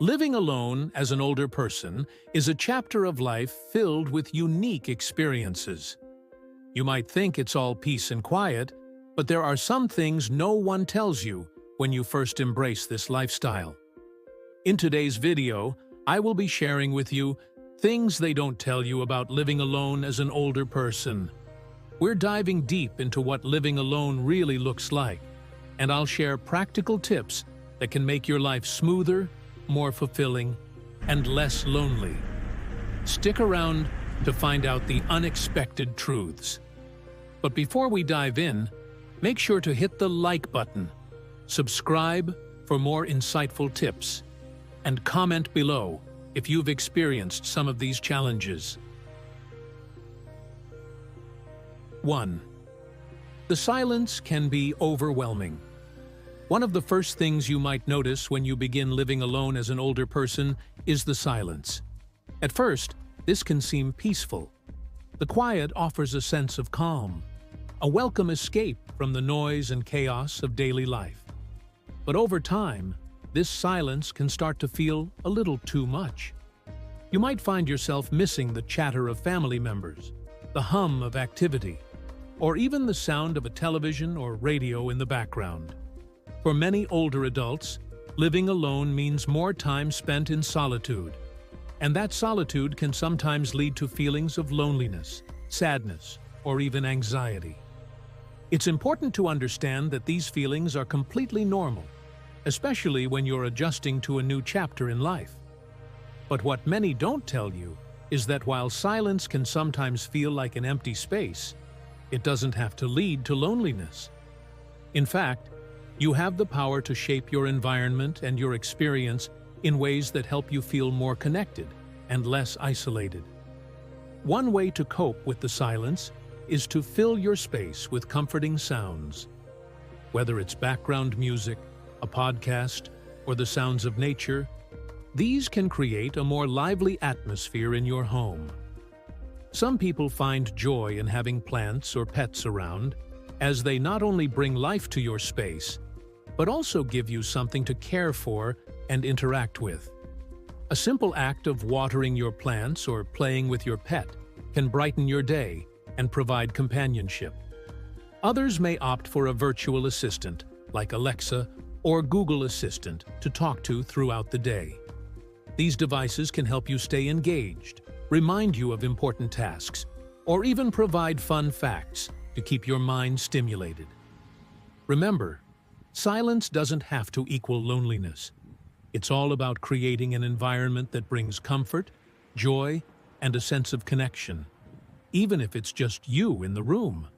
Living alone as an older person is a chapter of life filled with unique experiences. You might think it's all peace and quiet, but there are some things no one tells you when you first embrace this lifestyle. In today's video, I will be sharing with you things they don't tell you about living alone as an older person. We're diving deep into what living alone really looks like, and I'll share practical tips that can make your life smoother, more fulfilling, and less lonely. Stick around to find out the unexpected truths. But before we dive in, make sure to hit the like button, subscribe for more insightful tips, and comment below if you've experienced some of these challenges. 1. The silence can be overwhelming. One of the first things you might notice when you begin living alone as an older person is the silence. At first, this can seem peaceful. The quiet offers a sense of calm, a welcome escape from the noise and chaos of daily life. But over time, this silence can start to feel a little too much. You might find yourself missing the chatter of family members, the hum of activity, or even the sound of a television or radio in the background. For many older adults, living alone means more time spent in solitude, and that solitude can sometimes lead to feelings of loneliness, sadness, or even anxiety. It's important to understand that these feelings are completely normal, especially when you're adjusting to a new chapter in life. But what many don't tell you is that while silence can sometimes feel like an empty space, it doesn't have to lead to loneliness. In fact, you have the power to shape your environment and your experience in ways that help you feel more connected and less isolated. One way to cope with the silence is to fill your space with comforting sounds. Whether it's background music, a podcast, or the sounds of nature, these can create a more lively atmosphere in your home. Some people find joy in having plants or pets around, as they not only bring life to your space, but also give you something to care for and interact with. A simple act of watering your plants or playing with your pet can brighten your day and provide companionship. Others may opt for a virtual assistant, like Alexa or Google Assistant, to talk to throughout the day. These devices can help you stay engaged, remind you of important tasks, or even provide fun facts to keep your mind stimulated. Remember, silence doesn't have to equal loneliness. It's all about creating an environment that brings comfort, joy, and a sense of connection, even if it's just you in the room.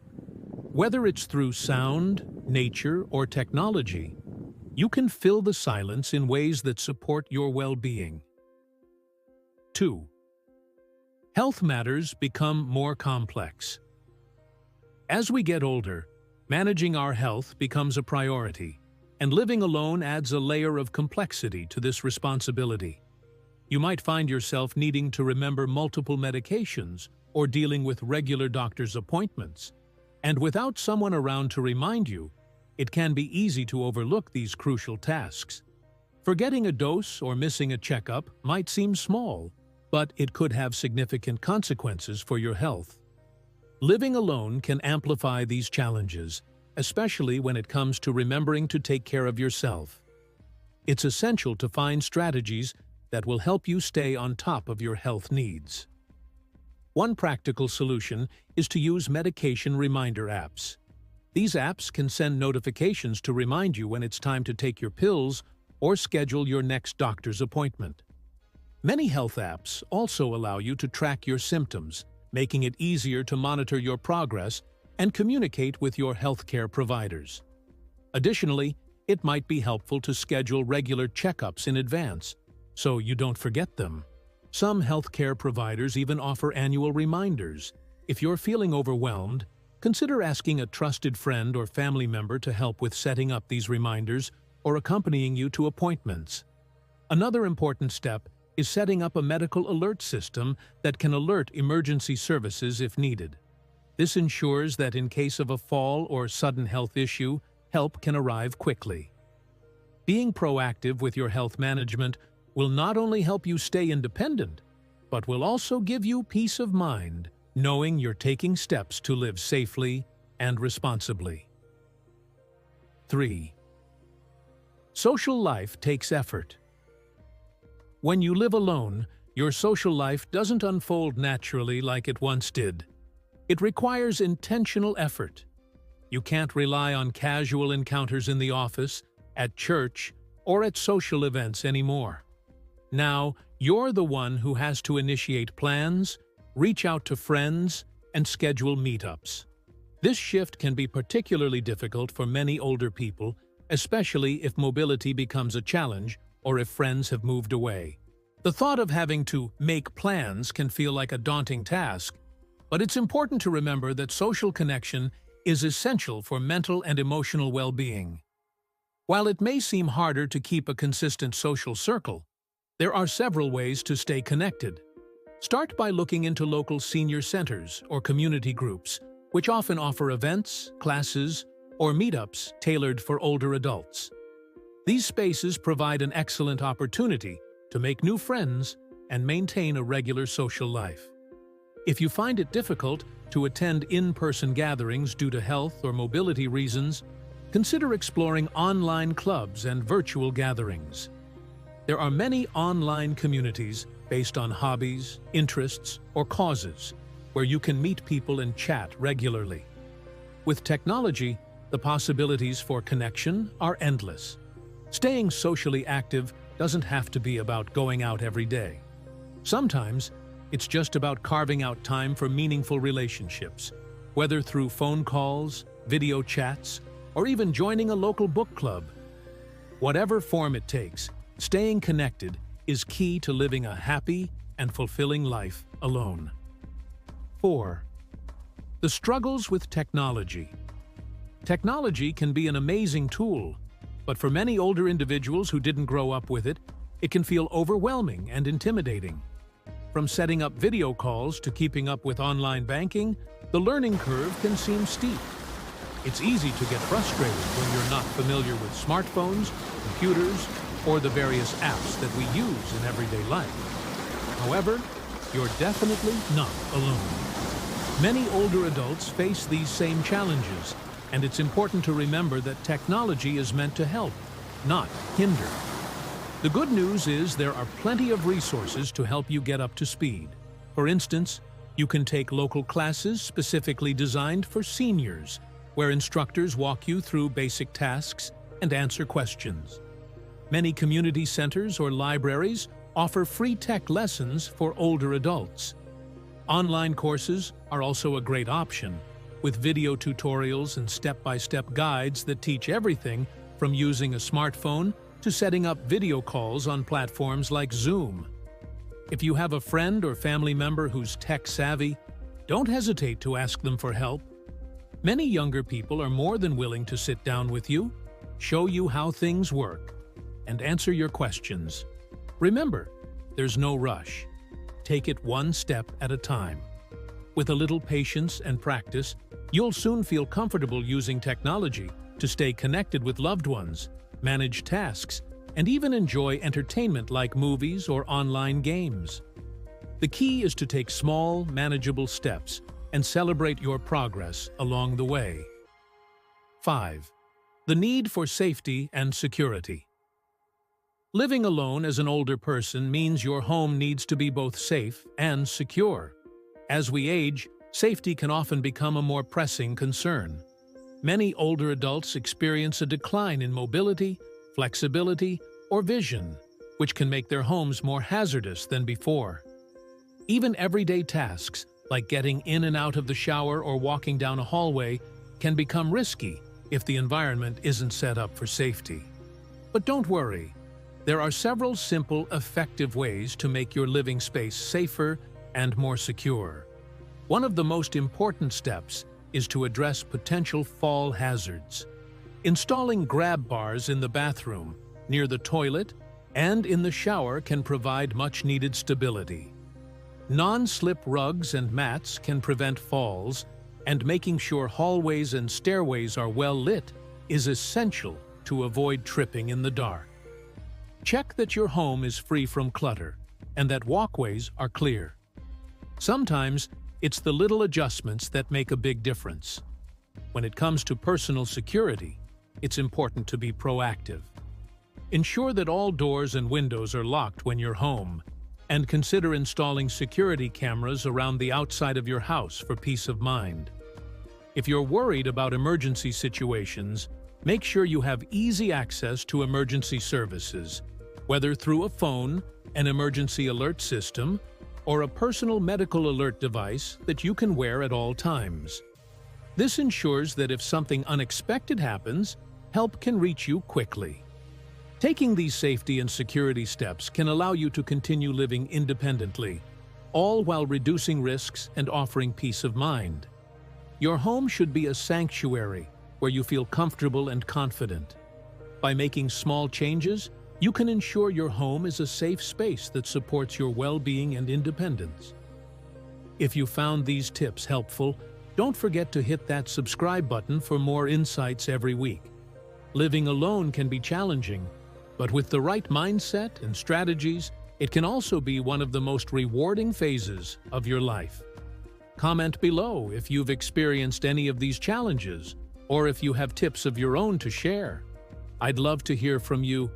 Whether it's through sound, nature, or technology, you can fill the silence in ways that support your well-being. 2. Health matters become more complex. As we get older, managing our health becomes a priority, and living alone adds a layer of complexity to this responsibility. You might find yourself needing to remember multiple medications or dealing with regular doctor's appointments, and without someone around to remind you, it can be easy to overlook these crucial tasks. Forgetting a dose or missing a checkup might seem small, but it could have significant consequences for your health. Living alone can amplify these challenges, especially when it comes to remembering to take care of yourself. It's essential to find strategies that will help you stay on top of your health needs. One practical solution is to use medication reminder apps. These apps can send notifications to remind you when it's time to take your pills or schedule your next doctor's appointment. Many health apps also allow you to track your symptoms, making it easier to monitor your progress and communicate with your healthcare providers. Additionally, it might be helpful to schedule regular checkups in advance, so you don't forget them. Some healthcare providers even offer annual reminders. If you're feeling overwhelmed, consider asking a trusted friend or family member to help with setting up these reminders or accompanying you to appointments. Another important step is setting up a medical alert system that can alert emergency services if needed. This ensures that in case of a fall or sudden health issue, help can arrive quickly. Being proactive with your health management will not only help you stay independent, but will also give you peace of mind, knowing you're taking steps to live safely and responsibly. 3. Social life takes effort. When you live alone, your social life doesn't unfold naturally like it once did. It requires intentional effort. You can't rely on casual encounters in the office, at church, or at social events anymore. Now, you're the one who has to initiate plans, reach out to friends, and schedule meetups. This shift can be particularly difficult for many older people, especially if mobility becomes a challenge or if friends have moved away. The thought of having to make plans can feel like a daunting task, but it's important to remember that social connection is essential for mental and emotional well-being. While it may seem harder to keep a consistent social circle, there are several ways to stay connected. Start by looking into local senior centers or community groups, which often offer events, classes, or meetups tailored for older adults. These spaces provide an excellent opportunity to make new friends and maintain a regular social life. If you find it difficult to attend in-person gatherings due to health or mobility reasons, consider exploring online clubs and virtual gatherings. There are many online communities based on hobbies, interests, or causes, where you can meet people and chat regularly. With technology, the possibilities for connection are endless. Staying socially active doesn't have to be about going out every day. Sometimes, it's just about carving out time for meaningful relationships, whether through phone calls, video chats, or even joining a local book club. Whatever form it takes, staying connected is key to living a happy and fulfilling life alone. 4. The struggles with technology. Technology can be an amazing tool, but for many older individuals who didn't grow up with it, it can feel overwhelming and intimidating. From setting up video calls to keeping up with online banking, the learning curve can seem steep. It's easy to get frustrated when you're not familiar with smartphones, computers, or the various apps that we use in everyday life. However, you're definitely not alone. Many older adults face these same challenges, and it's important to remember that technology is meant to help, not hinder. The good news is there are plenty of resources to help you get up to speed. For instance, you can take local classes specifically designed for seniors, where instructors walk you through basic tasks and answer questions. Many community centers or libraries offer free tech lessons for older adults. Online courses are also a great option, with video tutorials and step-by-step guides that teach everything from using a smartphone to setting up video calls on platforms like Zoom. If you have a friend or family member who's tech-savvy, don't hesitate to ask them for help. Many younger people are more than willing to sit down with you, show you how things work, and answer your questions. Remember, there's no rush. Take it one step at a time. With a little patience and practice, you'll soon feel comfortable using technology to stay connected with loved ones, manage tasks, and even enjoy entertainment like movies or online games. The key is to take small, manageable steps and celebrate your progress along the way. 5. The need for safety and security. Living alone as an older person means your home needs to be both safe and secure. As we age, safety can often become a more pressing concern. Many older adults experience a decline in mobility, flexibility, or vision, which can make their homes more hazardous than before. Even everyday tasks, like getting in and out of the shower or walking down a hallway, can become risky if the environment isn't set up for safety. But don't worry. There are several simple, effective ways to make your living space safer and more secure. One of the most important steps is to address potential fall hazards. Installing grab bars in the bathroom, near the toilet, and in the shower can provide much-needed stability. Non-slip rugs and mats can prevent falls, and making sure hallways and stairways are well lit is essential to avoid tripping in the dark. Check that your home is free from clutter and that walkways are clear. Sometimes, it's the little adjustments that make a big difference. When it comes to personal security, it's important to be proactive. Ensure that all doors and windows are locked when you're home, and consider installing security cameras around the outside of your house for peace of mind. If you're worried about emergency situations, make sure you have easy access to emergency services, whether through a phone, an emergency alert system, or a personal medical alert device that you can wear at all times. This ensures that if something unexpected happens, help can reach you quickly. Taking these safety and security steps can allow you to continue living independently, all while reducing risks and offering peace of mind. Your home should be a sanctuary where you feel comfortable and confident. By making small changes, you can ensure your home is a safe space that supports your well-being and independence. If you found these tips helpful, don't forget to hit that subscribe button for more insights every week. Living alone can be challenging, but with the right mindset and strategies, it can also be one of the most rewarding phases of your life. Comment below if you've experienced any of these challenges, or if you have tips of your own to share. I'd love to hear from you.